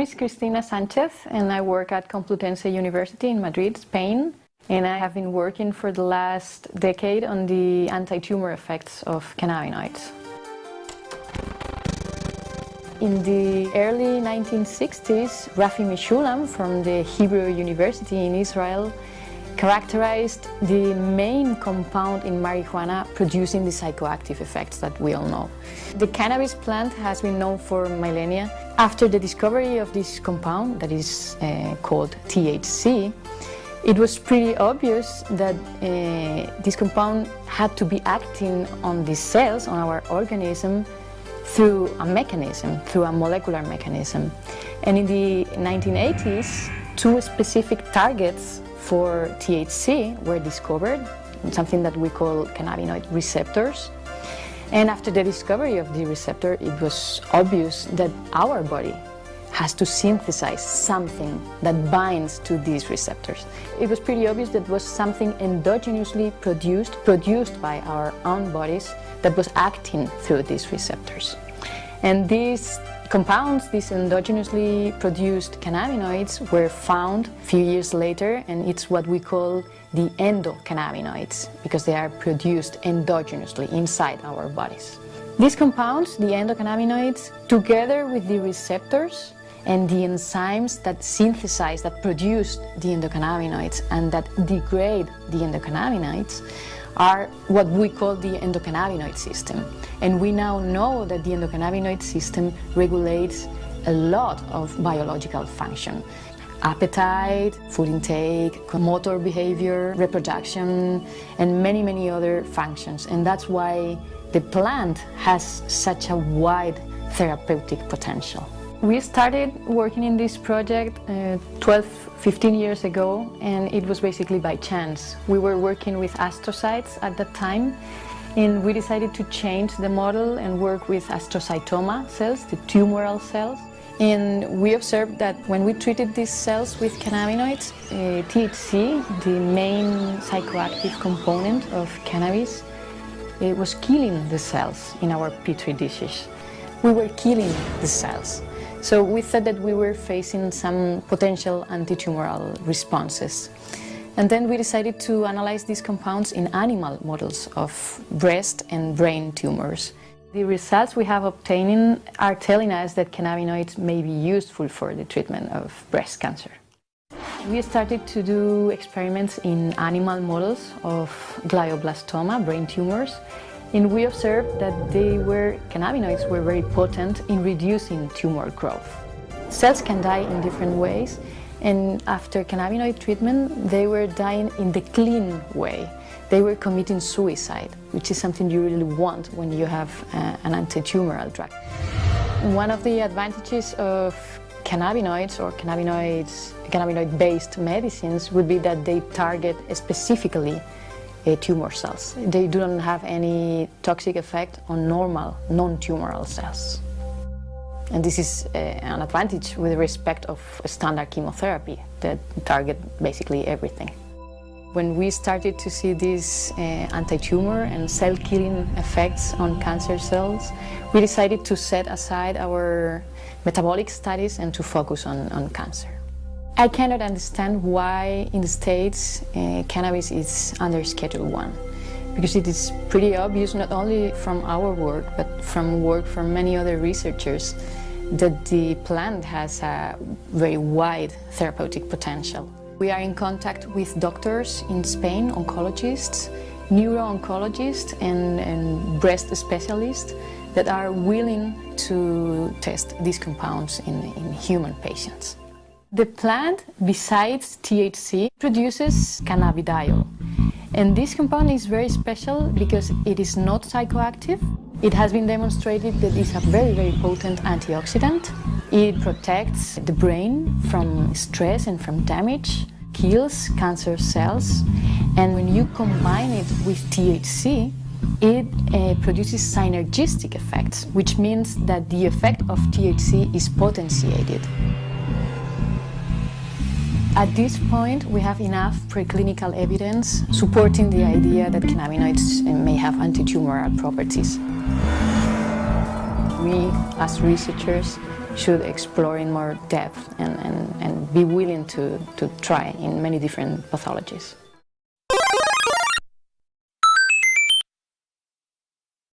is Cristina Sanchez and I work at Complutense University in Madrid, Spain. And I have been working for the last decade on the anti-tumor effects of cannabinoids. In the early 1960s, Rafi Meshulam from the Hebrew University in Israel characterized the main compound in marijuana producing the psychoactive effects that we all know. The cannabis plant has been known for millennia. After the discovery of this compound, that is called THC, it was pretty obvious that this compound had to be acting on the cells, on our organism, through a mechanism, through a molecular mechanism. And in the 1980s, two specific targets for THC were discovered, something that we call cannabinoid receptors. And after the discovery of the receptor, it was obvious that our body has to synthesize something that binds to these receptors. It was pretty obvious that was something endogenously produced by our own bodies that was acting through these receptors. And these compounds, these endogenously produced cannabinoids, were found a few years later, and it's what we call the endocannabinoids, because they are produced endogenously inside our bodies. These compounds, the endocannabinoids, together with the receptors and the enzymes that synthesize, that produce the endocannabinoids and that degrade the endocannabinoids, are what we call the endocannabinoid system. And we now know that the endocannabinoid system regulates a lot of biological function. Appetite, food intake, motor behavior, reproduction, and many, many other functions. And that's why the plant has such a wide therapeutic potential. We started working in this project 15 years ago, and it was basically by chance. We were working with astrocytes at that time, and we decided to change the model and work with astrocytoma cells, the tumoral cells. And we observed that when we treated these cells with cannabinoids, THC, the main psychoactive component of cannabis, it was killing the cells in our petri dishes. We were killing the cells. So we thought that we were facing some potential anti-tumoral responses. And then we decided to analyze these compounds in animal models of breast and brain tumors. The results we have obtained are telling us that cannabinoids may be useful for the treatment of breast cancer. We started to do experiments in animal models of glioblastoma, brain tumors, and we observed that cannabinoids were very potent in reducing tumor growth. Cells can die in different ways, and after cannabinoid treatment, they were dying in the clean way. They were committing suicide, which is something you really want when you have an anti-tumoral drug. One of the advantages of cannabinoids or cannabinoid-based medicines would be that they target specifically tumor cells. They do not have any toxic effect on normal, non-tumoral cells. And this is an advantage with respect of standard chemotherapy that target basically everything. When we started to see these anti-tumor and cell-killing effects on cancer cells, we decided to set aside our metabolic studies and to focus on cancer. I cannot understand why in the States cannabis is under Schedule 1, because it is pretty obvious, not only from our work, but from work from many other researchers, that the plant has a very wide therapeutic potential. We are in contact with doctors in Spain, oncologists, neuro-oncologists and breast specialists that are willing to test these compounds in human patients. The plant, besides THC, produces cannabidiol. And this compound is very special because it is not psychoactive. It has been demonstrated that it's a very, very potent antioxidant. It protects the brain from stress and from damage, kills cancer cells, and when you combine it with THC, it produces synergistic effects, which means that the effect of THC is potentiated. At this point, we have enough preclinical evidence supporting the idea that cannabinoids may have anti-tumoral properties. we as researchers should explore in more depth and be willing to try in many different pathologies.